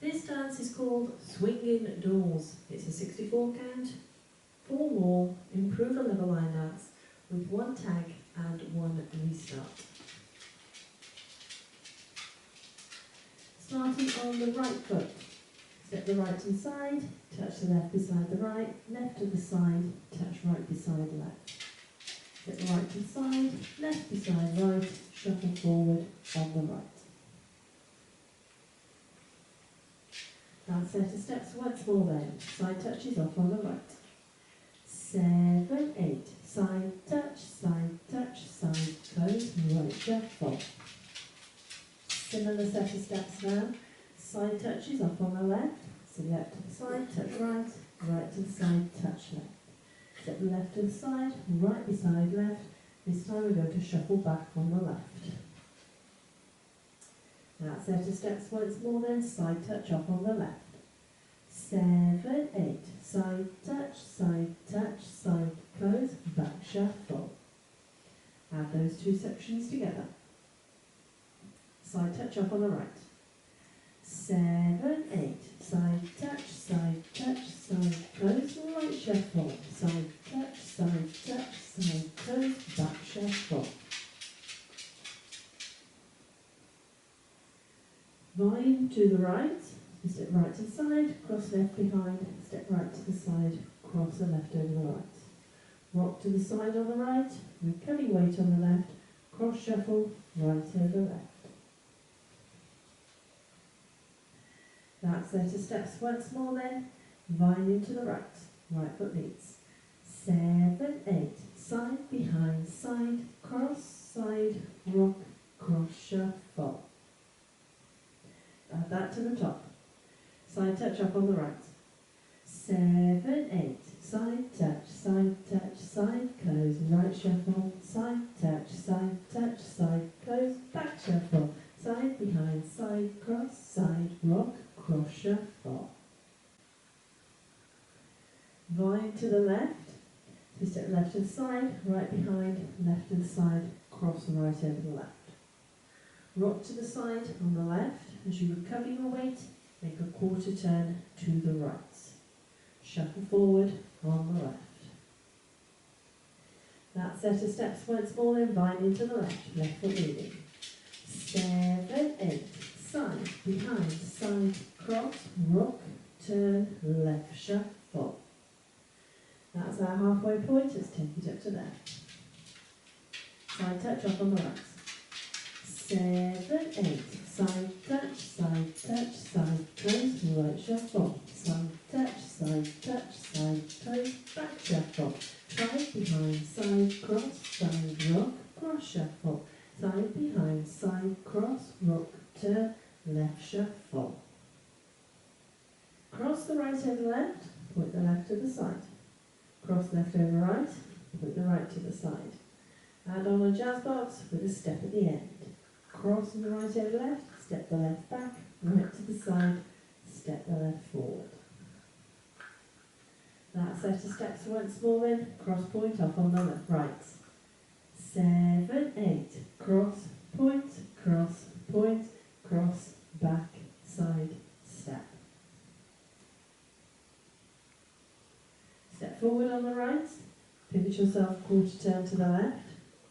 This dance is called Swingin Doors. It's a 64 count, 4 wall, improve a level line dance with 1 tag and 1 restart. Starting on the right foot, step the right to the side, touch the left beside the right, left to the side, touch right beside left. Step the right to the side, left beside right, shuffle forward on the right. Now set of steps once more then, side touches off on the right. 7, 8, side touch, side close, right shuffle. Similar set of steps now, side touches off on the left, so left to the side, touch right, right to the side, touch left. Step the left to the side, right beside left, this time we're going to shuffle back on the left. Now set of steps once more then, side touch off on the left. 7, 8, side touch, side close, back shuffle. Add those two sections together. Side touch off on the right. 7, 8, side touch, side close, right shuffle. Side touch, side close, back shuffle. Vine to the right, step right to the side, cross left behind, step right to the side, cross the left over the right. Rock to the side on the right, recovery weight on the left, cross shuffle, right over left. That set of steps once more then, vine into the right, right foot leads. 7, 8, side behind, side, cross, side, rock, cross shuffle. Add that to the top. Side touch up on the right. 7, 8, side touch, side close, right shuffle, side touch, side close, back shuffle, side behind, side cross, side rock, cross shuffle. Vine to the left, so step left to the side, right behind, left to the side, cross right over the left. Rock to the side on the left, as you recover your weight, make a quarter turn to the right. Shuffle forward on the left. That set of steps once more then, vine into the left, left foot leading. 7, 8, side, behind, side, cross, rock, turn, left, shuffle. That's our halfway point, let's take it up to there. Side touch up on the right. 7, 8, side touch, side close, right shuffle, side touch, side close, back shuffle, side behind, side cross, side rock, cross shuffle, side behind, side cross, rock, turn, left shuffle. Cross the right over left, point the left to the side. Cross left over right, point the right to the side. Add on a jazz box with a step at the end. Cross the right over left, step the left back, right to the side, step the left forward. That set of steps once more then, cross point off on the left, right. 7, 8, cross, point, cross, back, side, step. Step forward on the right, pivot yourself quarter turn to the left,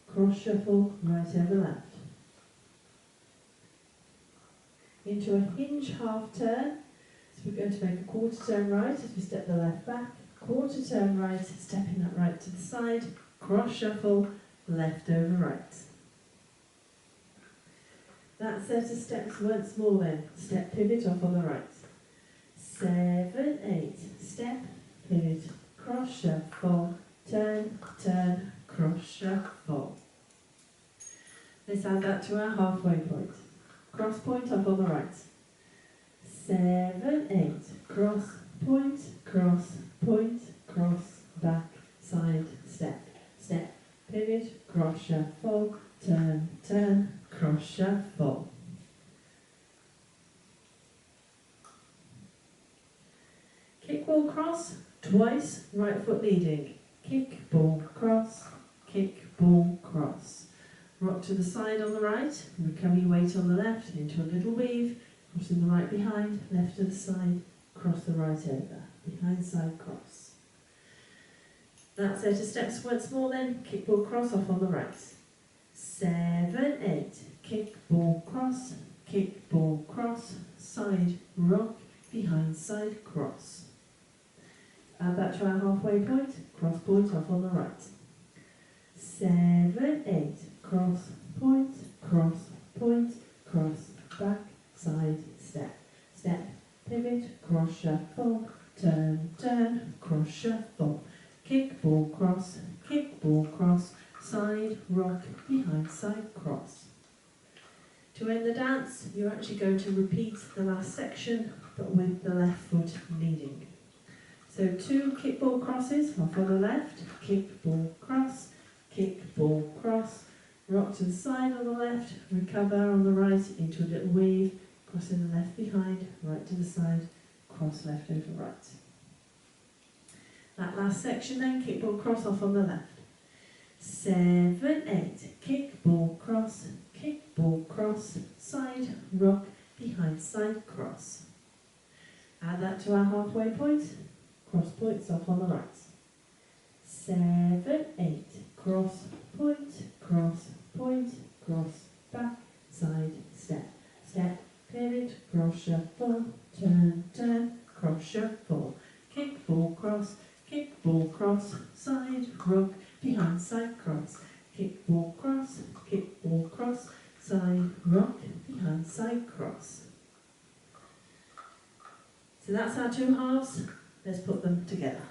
cross shuffle, right over left. Into a hinge half turn, so we're going to make a quarter turn right as we step the left back, quarter turn right, stepping that right to the side, cross shuffle, left over right. That set of steps once more then, step pivot off on the right. 7, 8, step, pivot, cross shuffle, turn, cross shuffle. Let's add that to our halfway point. Cross point up on the right. 7, 8, cross, cross, back, side, step, pivot, cross shuffle, turn, cross shuffle. Kick, ball, cross, twice, right foot leading. Kick, ball, cross, Rock to the side on the right, recover your weight on the left into a little weave, Crossing the right behind, left to the side, cross the right over, behind side cross. That's it to steps once more then, kick ball cross off on the right. 7, 8, kick ball cross, side rock, behind side cross. Add that to our halfway point, cross point off on the right. 7, 8, cross, point, cross, back, side, step, pivot, cross, shuffle, turn, cross, shuffle, kick, ball, cross, side, rock, behind, side, cross. To end the dance, you're actually going to repeat the last section, but with the left foot leading. So 2 kickball crosses off on the left, kickball cross, rock to the side on the left, recover on the right into a little weave, crossing the left behind, right to the side, cross left over right. That last section then, kickball cross off on the left. 7, 8, kickball cross, side, rock, behind side, cross. Add that to our halfway point, cross points off on the right. 7, 8, cross, point, back, side, step, pivot, cross, shuffle, turn, cross, shuffle, kick, ball, cross, side, rock, behind, side, cross, kick, ball, cross, side, rock, behind, side, cross. So that's our 2 halves. Let's put them together.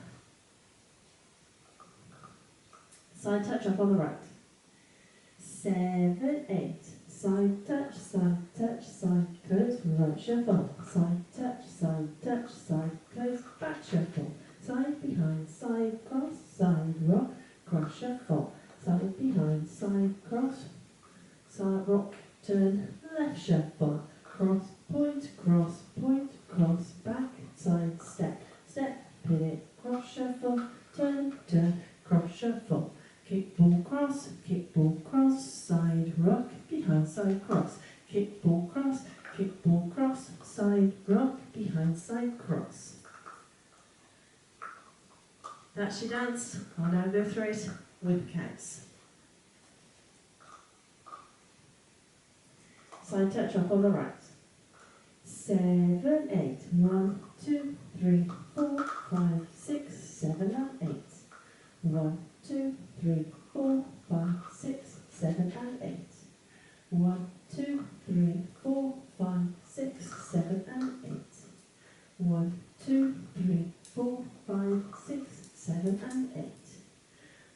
Side touch up on the right. 7, 8, side touch, side, close, right shuffle, side touch, side, close, back shuffle, side, behind, side, cross, side, rock, cross, shuffle, side, behind, side, cross, side, rock, turn, left shuffle, cross, cross, back, side, step, pivot, cross, shuffle, turn, cross, shuffle, kick, ball, cross, side, rock, behind, side, cross, kick, ball, cross, side, rock, behind, side, cross. That's your dance. I'll now go through it with counts. Side touch up on the right. 7, 8, 1, 2, 3, 4, 5, 6, 7 and 8. 1, 2, 3, 4, 5, 6, 7 and 8. 1, 2, 3, 4, 5, 6, 7 and 8. 1, 2, 3, 4, 5, 6, 7 and 8.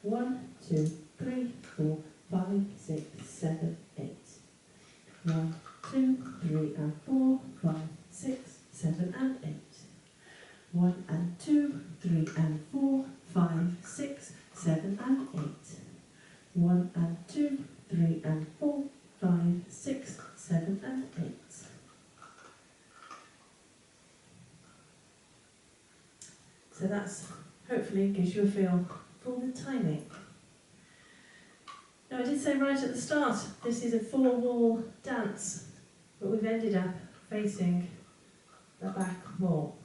1, 2, 3, 4, 5, 6, 7, 8. 1, 2, 3 and 4, 5, 6, 7 and 8. 1 and 2, 3 and 4, 5, 6, 7 and 8. 1 and 2, 3 and 4, 5, 6, 7 and 8. So that's hopefully gives you a feel for the timing. Now I did say right at the start, this is a 4-wall dance, but we've ended up facing the back wall,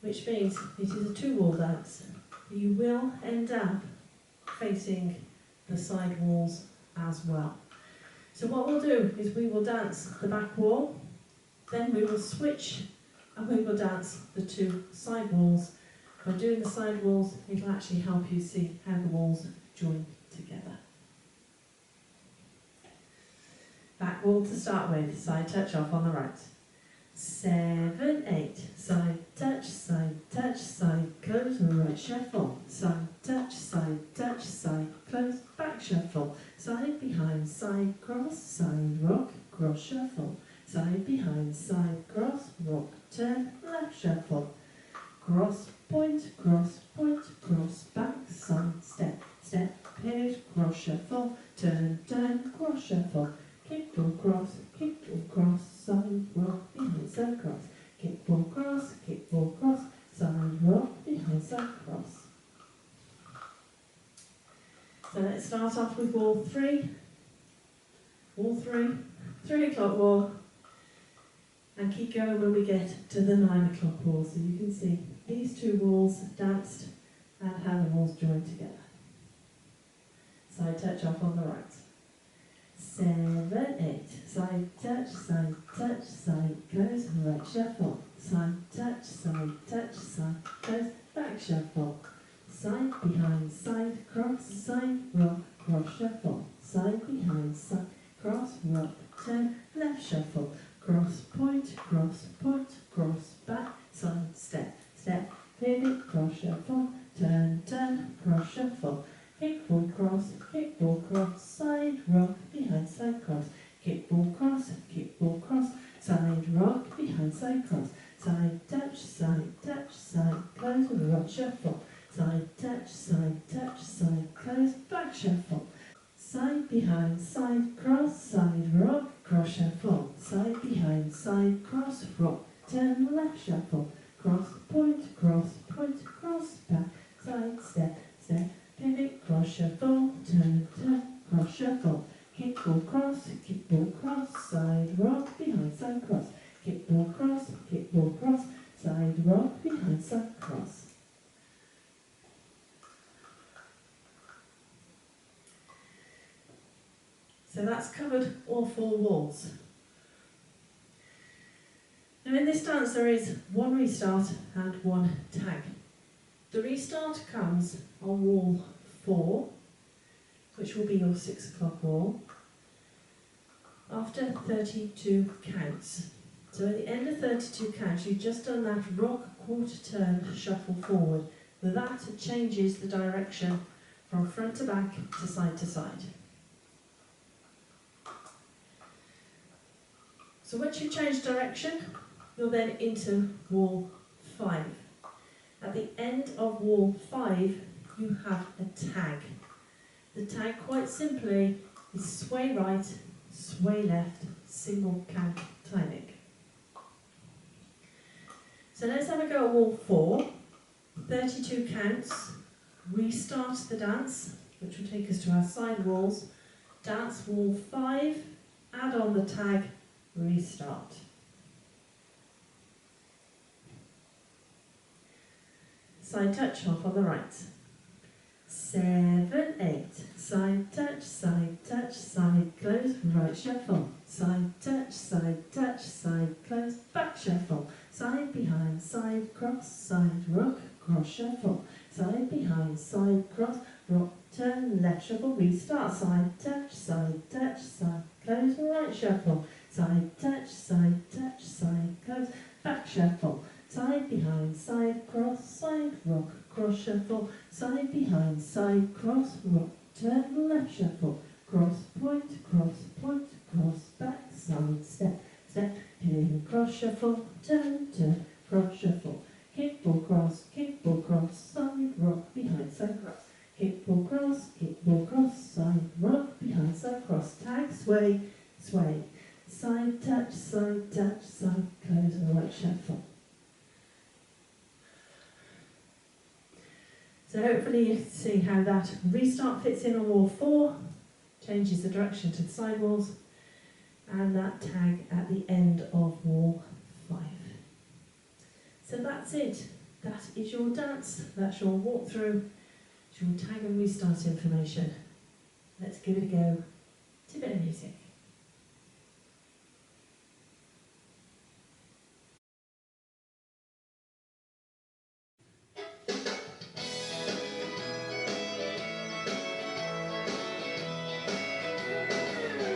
which means it is a 2-wall dance. You will end up facing the side walls as well. So what we'll do is we will dance the back wall, then we will switch and we will dance the 2 side walls. By doing the side walls, it'll actually help you see how the walls join together. Back wall to start with, side touch off on the right. 7, 8, side touch, side close, right shuffle, side touch, side close, back shuffle, side behind, side cross, side rock, cross shuffle, side behind, side cross, rock, turn, left shuffle, cross, point, cross, back, side, step, pivot, cross shuffle, turn, cross shuffle, kick, ball, cross, side, rock, behind, side, cross, kick, ball, cross, side, rock, behind, side, cross. So let's start off with wall 3. Wall 3, 3 o'clock wall. and keep going when we get to the 9 o'clock wall. So you can see these two walls danced and how the walls joined together. Side touch off on the right. 7, 8. Side touch, side close, right shuffle. Side touch, side close, back shuffle. Side behind, side cross, side rock, cross shuffle. Side behind, side cross, rock, turn, left shuffle. Cross point, cross back, side step, pivot, cross shuffle, turn, cross shuffle. Kickball cross, side rock, behind side cross. Kickball cross, side rock, behind side cross. Side touch, side close, rock shuffle. Side touch, side close, back shuffle. Side behind, side cross, side rock, cross shuffle. Side behind, side cross, rock, turn, left shuffle. Cross point, cross back, side step, pivot, cross shuffle, turn, cross shuffle. Kickball cross, side rock, behind side cross. Kickball cross, side rock, behind side cross. So that's covered all 4 walls. Now in this dance there is 1 restart and 1 tag. The restart comes on wall 4, which will be your 6 o'clock wall, after 32 counts. So at the end of 32 counts, you've just done that rock, quarter turn, shuffle forward. That changes the direction from front to back to side to side. So once you've changed direction, you're then into wall 5. At the end of wall 5, you have a tag. The tag, quite simply, is sway right, sway left, single count timing. So let's have a go at wall 4. 32 counts, restart the dance, which will take us to our side walls. Dance wall 5, add on the tag, restart. Side touch off on the right. 7, 8. Side touch, side close, right shuffle. Side touch, side close, back shuffle. Side behind, side cross, side rock, cross shuffle. Side behind, side cross, rock, turn, left shuffle, restart. Side touch, side close, right shuffle. Side touch, side close, back shuffle. Side behind, side cross, side rock, cross shuffle. Side behind, side cross, rock, turn, left shuffle. Cross point, cross back, side step, pin, cross shuffle, turn, cross shuffle. Kickball cross, side rock, behind side cross. Kickball cross, side rock, behind side cross. Tag, sway. Side touch, side close, right shuffle. So hopefully you see how that restart fits in on wall 4, changes the direction to the side walls, and that tag at the end of wall 5. So that's it. That is your dance. That's your walkthrough. It's your tag and restart information. Let's give it a go to a bit of music.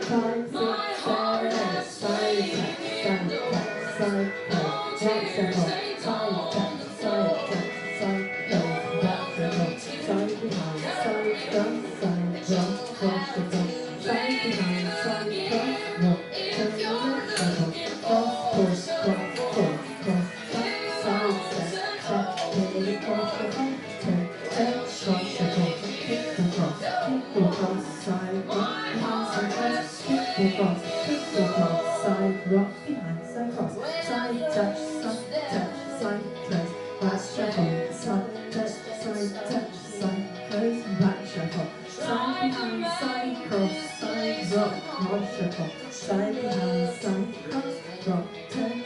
Five, 6, 7, 8. Side touch, side touch, right shuffle. Side touch, side close, back shuffle. Side behind, side cross, cross shuffle. Side behind, side cross, rock, turn, left shuffle. Cross back, side step, pivot, cross shuffle. Turn, cross shuffle. Kick the cross, side rock, behind side cross. Kickball cross, side rock, behind side cross. Side touch, side close, back shuffle. Side touch, side close, back shuffle. Side behind, side cross, side rock, cross shuffle. Side behind, side cross, rock, turn,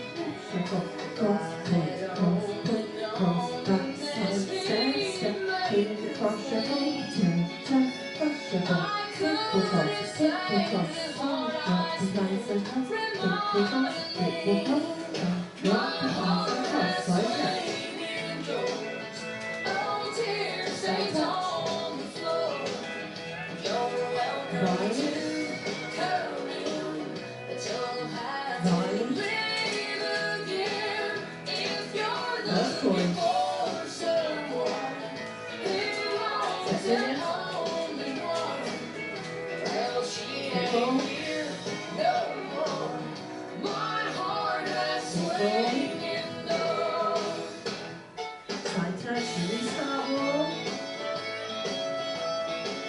Behind some cross, it will cross, drop the hands and cross, side touch. Side touch. Last chord. Second. Side touch, restart roll.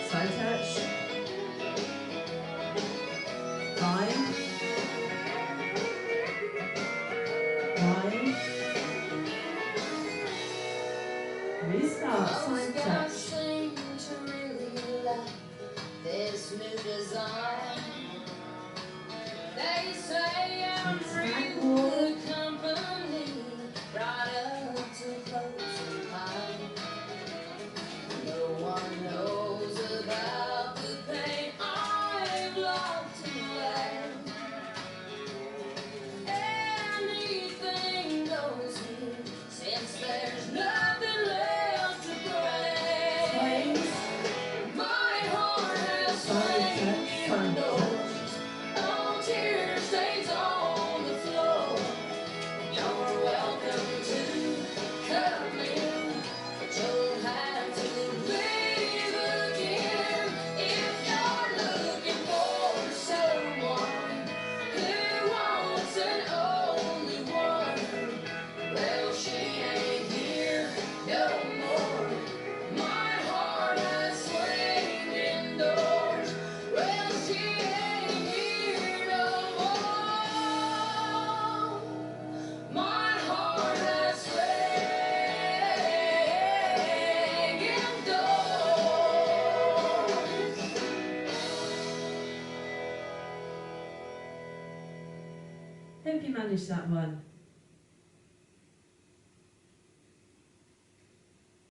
Side touch. 5. 5. Restart, side touch. This new design. They say I'm free with company, right up to closing time. No one knows about the pain I've locked away. Anything goes here, since there's nothing left to break. My heart has swinging doors. Oh, tear stains on the floor. You're welcome to come in, but you'll have to leave again. If you're looking for someone who wants an only one, well, she ain't here no more. My heart has swinging doors. Well, she ain't here no more. My heart has swinging doors. Hope you managed that one.